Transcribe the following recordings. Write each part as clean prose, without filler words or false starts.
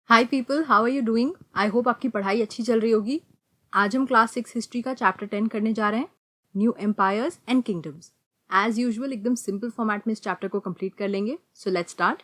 Hi people, how are you doing? I hope आपकी पढ़ाई अच्छी चल रही होगी। आज हम क्लास 6 हिस्ट्री का चैप्टर 10 करने जा रहे हैं, new empires and kingdoms. As usual एकदम सिंपल फॉर्मेट में इस चैप्टर को कंप्लीट कर लेंगे। So let's start.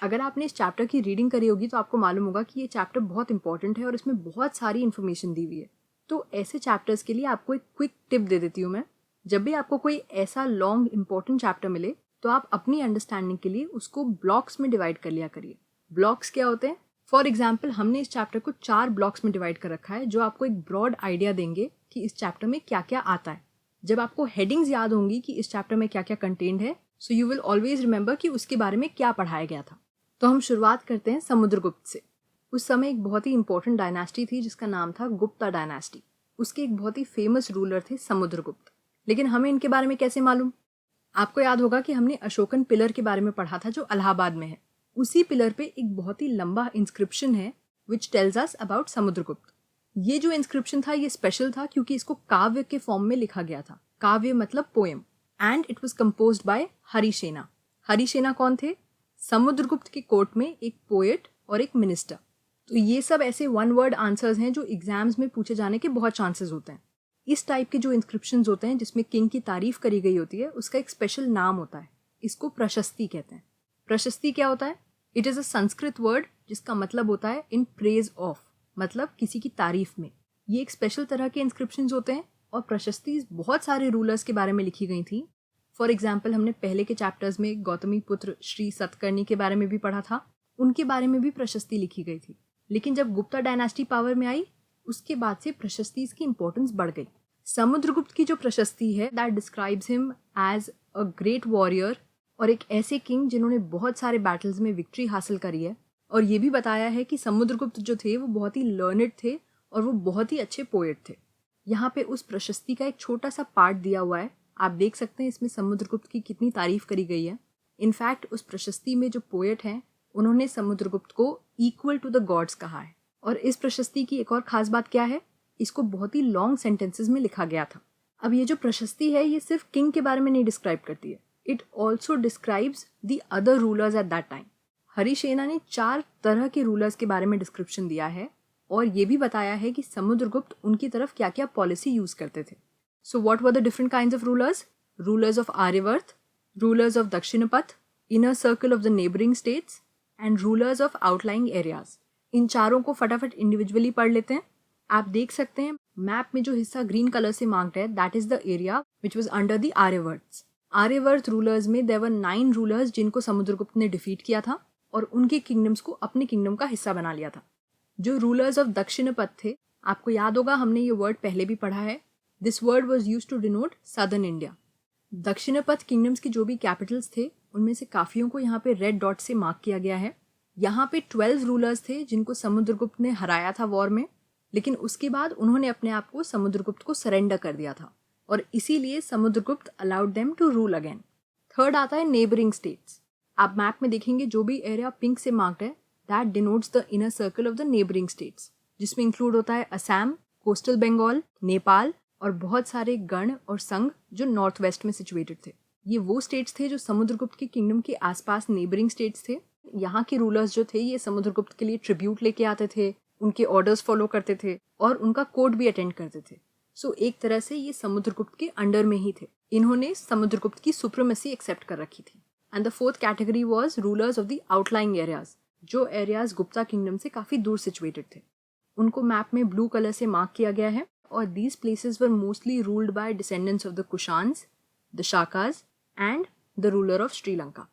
अगर आपने इस चैप्टर की रीडिंग करी होगी तो आपको मालूम होगा कि ये चैप्टर बहुत इंपॉर्टेंट है और इसमें बहुत सारी इन्फॉर्मेशन दी हुई है। तो ऐसे चैप्टर्स के लिए आपको एक क्विक टिप दे देती हूँ मैं। जब भी आपको कोई ऐसा लॉन्ग इंपॉर्टेंट चैप्टर मिले तो आप अपनी अंडरस्टैंडिंग के लिए उसको ब्लॉक्स में डिवाइड कर लिया करिए। ब्लॉक्स क्या होते हैं? फॉर एग्जाम्पल, हमने इस चैप्टर को 4 ब्लॉक्स में डिवाइड कर रखा है जो आपको एक ब्रॉड आइडिया देंगे कि इस चैप्टर में क्या क्या आता है। जब आपको हेडिंग्स याद होंगी कि इस चैप्टर में क्या क्या कंटेंट है, so you will always remember कि उसके बारे में क्या पढ़ाया गया था। तो हम शुरुआत करते हैं समुद्रगुप्त से। उस समय एक बहुत ही इंपॉर्टेंट डायनास्टी थी जिसका नाम था गुप्ता डायनास्टी। उसके एक बहुत ही फेमस रूलर थे समुद्रगुप्त। लेकिन हमें इनके बारे में कैसे मालूम? आपको याद होगा कि हमने अशोकन पिलर के बारे में पढ़ा था जो इलाहाबाद में है। उसी पिलर पे एक बहुत ही लंबा इंस्क्रिप्शन है which tells us about Samudragupta. ये जो इंस्क्रिप्शन था ये स्पेशल था क्योंकि इसको काव्य के फॉर्म में लिखा गया था। काव्य मतलब poem. And it was composed by Harisena. Harisena कौन थे? समुद्रगुप्त के कोर्ट में एक पोएट और एक मिनिस्टर। तो ये सब ऐसे वन वर्ड आंसर्स हैं जो एग्जाम्स में पूछे जाने के बहुत चांसेस होते हैं। इस टाइप के जो इंस्क्रिप्शंस होते हैं जिसमें किंग की तारीफ करी गई होती है उसका एक स्पेशल नाम होता है। इसको प्रशस्ति कहते हैं। प्रशस्ति क्या होता है? It is a Sanskrit word जिसका मतलब होता है इन प्रेज ऑफ, मतलब किसी की तारीफ में। ये एक स्पेशल तरह के इंस्क्रिप्शंस होते हैं और प्रशस्ति बहुत सारे रूलर्स के बारे में लिखी गई थी। फॉर एग्जाम्पल, हमने पहले के चैप्टर्स में गौतमी पुत्र श्री सतकर्णी के बारे में भी पढ़ा था। उनके बारे में भी प्रशस्ति लिखी गई थी। लेकिन जब गुप्ता डायनास्टी पावर में आई उसके बाद से प्रशस्ति की इंपॉर्टेंस बढ़ गई। समुद्रगुप्त की जो प्रशस्ति है that describes him as a great warrior और एक ऐसे किंग जिन्होंने बहुत सारे बैटल्स में विक्ट्री हासिल करी है। और ये भी बताया है कि समुद्रगुप्त जो थे वो बहुत ही लर्नेड थे और वो बहुत ही अच्छे पोएट थे। यहाँ पे उस प्रशस्ति का एक छोटा सा पार्ट दिया हुआ है। आप देख सकते हैं इसमें समुद्रगुप्त की कितनी तारीफ करी गई है। इनफैक्ट उस प्रशस्ति में जो पोएट हैं उन्होंने समुद्रगुप्त को इक्वल टू द गॉड्स कहा है। और इस प्रशस्ति की एक और खास बात क्या है? इसको बहुत ही लॉन्ग सेंटेंसेस में लिखा गया था। अब ये जो प्रशस्ति है ये सिर्फ किंग के बारे में नहीं डिस्क्राइब करती है, it also describes the other rulers at that time. Harisena ने 4 तरह के रूलर्स के बारे में डिस्क्रिप्शन दिया है और ये भी बताया है कि समुद्रगुप्त उनकी तरफ क्या क्या पॉलिसी यूज करते थे। So what were the different kinds of rulers? Rulers of Aryavarta, rulers of Dakshinapatha, inner circle of the neighbouring states and rulers of outlying areas. इन चारों को फटाफट इंडिविजुअली पढ़ लेते हैं। आप देख सकते हैं मैप में जो हिस्सा ग्रीन कलर से मार्क्ड है that is the area which was under the Aryavartas. Aryavarta rulers में देयर वर 9 रूलर्स जिनको समुद्रगुप्त ने डिफीट किया था और उनके किंगडम्स को अपने किंगडम का हिस्सा बना लिया था। जो रूलर्स ऑफ दक्षिणपथ थे, आपको याद होगा हमने ये वर्ड पहले भी पढ़ा है। This word was use to denote southern India. Dakshinapatha kingdoms की जो भी कैपिटल्स थे उनमें से काफियों को यहाँ पे रेड डॉट से मार्क किया गया है। यहाँ पे 12 रूलर्स थे जिनको समुद्रगुप्त ने हराया था वॉर में, लेकिन उसके बाद उन्होंने अपने आप को समुद्रगुप्त को सरेंडर कर दिया था और इसीलिए Samudragupta allowed them to rule again. Third आता है नेबरिंग स्टेट्स। आप मैप में देखेंगे जो भी एरिया पिंक से मार्क्ड है that denotes the inner circle of the neighbouring states, जिसमें इंक्लूड होता है असम, कोस्टल बंगाल, नेपाल और बहुत सारे गण और संघ जो नॉर्थ वेस्ट में सिचुएटेड थे। ये वो स्टेट्स थे जो समुद्रगुप्त के किंगडम के आसपास नेबरिंग स्टेट्स थे। यहाँ के रूलर्स जो थे ये समुद्रगुप्त के लिए ट्रिब्यूट लेके आते थे, उनके ऑर्डर्स फॉलो करते थे और उनका कोर्ट भी अटेंड करते थे। सो एक तरह से ये समुद्रगुप्त के अंडर में ही थे। इन्होंने समुद्रगुप्त की सुप्रीमेसी एक्सेप्ट कर रखी थी। And the fourth category was rulers of the outlying areas, जो एरियाज गुप्ता किंगडम से काफी दूर सिचुएटेड थे। उनको मैप में ब्लू कलर से मार्क किया गया है और these places were mostly ruled by descendants of the Kushans, the Shakas and the ruler of Sri Lanka.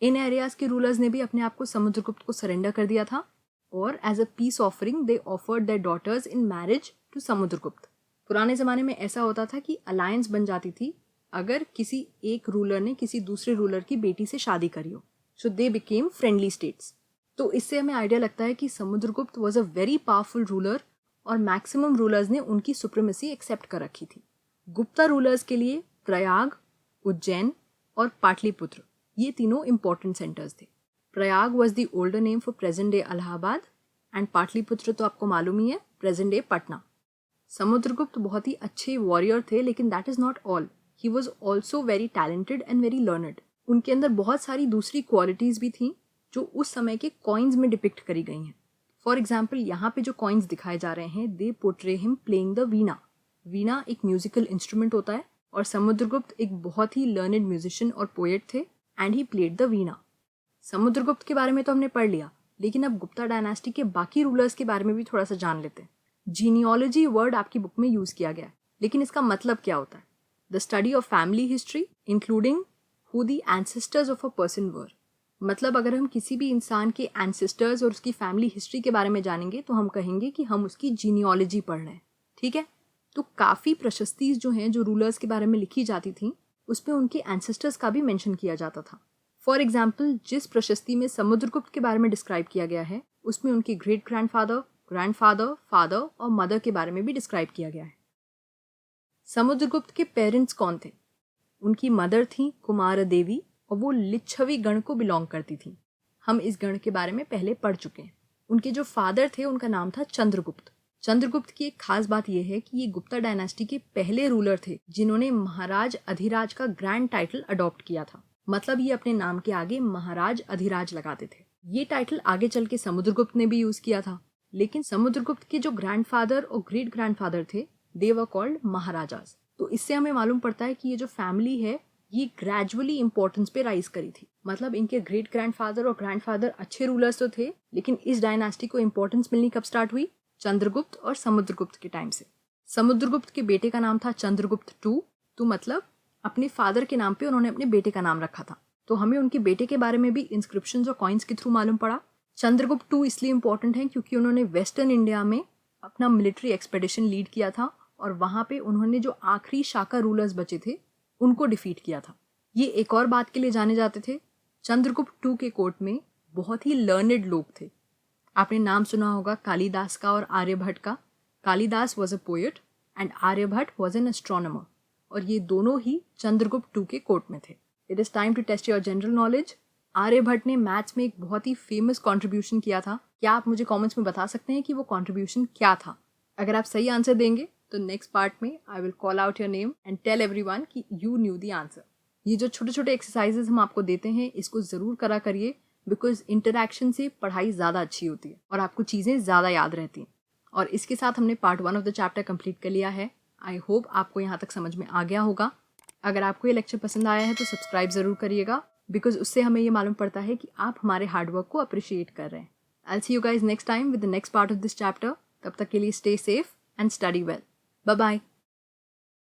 इन एरियाज के रूलर्स ने भी अपने आप को समुद्रगुप्त को सरेंडर कर दिया था और as a peace offering they offered their daughters in marriage to Samudragupta. पुराने ज़माने में ऐसा होता था कि अलायंस बन जाती थी अगर किसी एक रूलर ने किसी दूसरे रूलर की बेटी से शादी करी हो। सो दे बिकेम फ्रेंडली स्टेट्स। तो इससे हमें आइडिया लगता है कि Samudragupta was a very powerful ruler और मैक्सिमम रूलर्स ने उनकी सुप्रीमेसी एक्सेप्ट कर रखी थी। गुप्ता रूलर्स के लिए प्रयाग, उज्जैन और पाटलिपुत्र ये तीनों इंपॉर्टेंट सेंटर्स थे। Prayag was the older name for present day Allahabad and Pataliputra तो आपको मालूम ही है, प्रेजेंट डे पटना। समुद्रगुप्त बहुत ही अच्छे वॉरियर थे लेकिन that is not all, he was also very talented and very learned. उनके अंदर बहुत सारी दूसरी क्वालिटीज भी थी जो उस समय के कॉइन्स में डिपिक्ट करी गई हैं। फॉर एग्जाम्पल यहाँ पे जो कॉइन्स दिखाए जा रहे हैं, दे पोर्ट्रे हिम प्लेइंग द वीणा। वीणा एक म्यूजिकल इंस्ट्रूमेंट होता है और समुद्रगुप्त एक बहुत ही लर्नेड म्यूजिशियन और पोएट थे एंड ही प्लेड द वीणा। समुद्रगुप्त के बारे में तो हमने पढ़ लिया, लेकिन अब गुप्ता डायनास्टी के बाकी रूलर्स के बारे में भी थोड़ा सा जान लेते हैं। जीनियोलॉजी वर्ड आपकी बुक में यूज किया गया है, लेकिन इसका मतलब क्या होता है? The study of family history including who the ancestors of a person were. मतलब अगर हम किसी भी इंसान के एंसेस्टर्स और उसकी फैमिली हिस्ट्री के बारे में जानेंगे तो हम कहेंगे कि हम उसकी जीनियोलॉजी पढ़ रहे हैं। ठीक है, तो काफ़ी प्रशस्ति जो हैं, जो रूलर्स के बारे में लिखी जाती थी, उस पर उनके एंसेस्टर्स का भी मेंशन किया जाता था। फॉर एग्जाम्पल, जिस प्रशस्ति में समुद्रगुप्त के बारे में डिस्क्राइब किया गया है, उसमें उनके ग्रेट ग्रैंडफादर, ग्रैंडफादर, फादर और मदर के बारे में भी डिस्क्राइब किया गया है। समुद्रगुप्त के पेरेंट्स कौन थे? उनकी मदर थी कुमार देवी और वो लिच्छवी गण को बिलोंग करती थी। हम इस गण के बारे में पहले पढ़ चुके हैं। उनके जो फादर थे उनका नाम था चंद्रगुप्त। चंद्रगुप्त की एक खास बात यह है कि ये गुप्ता डायनास्टी के पहले रूलर थे जिन्होंने महाराज अधिराज का ग्रैंड टाइटल अडॉप्ट किया था। मतलब ये अपने नाम के आगे महाराज अधिराज लगाते थे। ये टाइटल आगे चल के समुद्रगुप्त ने भी यूज किया था, लेकिन समुद्रगुप्त के जो ग्रैंडफादर और ग्रेट ग्रैंडफादर थे, दे वर कॉल्ड महाराजाज। तो इससे हमें मालूम पड़ता है कि ये जो फैमिली है ये ग्रेजुअली इंपॉर्टेंस पे राइज करी थी। मतलब इनके ग्रेट ग्रैंडफादर और ग्रैंडफादर अच्छे रूलर्स तो थे, लेकिन इस डायनास्टी को इंपॉर्टेंस मिलनी कब स्टार्ट हुई? चंद्रगुप्त और समुद्रगुप्त के टाइम से। समुद्रगुप्त के बेटे का नाम था चंद्रगुप्त टू। तो मतलब अपने फादर के नाम पे उन्होंने अपने बेटे का नाम रखा था। तो हमें उनके बेटे के बारे में भी इंस्क्रिप्शंस और कॉइन्स के थ्रू मालूम पड़ा। चंद्रगुप्त टू इसलिए इंपॉर्टेंट है क्योंकि उन्होंने वेस्टर्न इंडिया में अपना मिलिट्री एक्सपेडिशन लीड किया था और वहाँ पे उन्होंने जो आखिरी शाका रूलर्स बचे थे उनको डिफीट किया था। ये एक और बात के लिए जाने जाते थे, चंद्रगुप्त टू के कोर्ट में बहुत ही लर्नेड लोग थे। आपने नाम सुना होगा कालिदास का और आर्यभट्ट का। Kalidasa was a poet and Aryabhata was an astronomer, और ये दोनों ही चंद्रगुप्त टू के कोर्ट में थे। It is time to test your general knowledge. Aryabhata ने मैथ्स में एक बहुत ही फेमस कॉन्ट्रीब्यूशन किया था। क्या आप मुझे कॉमेंट्स में बता सकते हैं कि वो कॉन्ट्रीब्यूशन क्या था? अगर आप सही आंसर देंगे तो नेक्स्ट पार्ट में I will call out your name and tell everyone कि यू न्यू द आंसर। ये जो छोटे छोटे एक्सरसाइजेस हम आपको देते हैं, इसको ज़रूर करा करिए, बिकॉज इंटरैक्शन से पढ़ाई ज़्यादा अच्छी होती है और आपको चीज़ें ज़्यादा याद रहती हैं। और इसके साथ हमने part 1 of the chapter complete कर लिया है। आई होप आपको यहाँ तक समझ में आ गया होगा। अगर आपको ये लेक्चर पसंद आया है तो सब्सक्राइब ज़रूर करिएगा, बिकॉज उससे हमें ये मालूम पड़ता है कि आप हमारे हार्डवर्क को अप्रिशिएट कर रहे हैं। I see you guys next time with the next part of this chapter. तब तक के लिए stay safe and study well. Bye bye.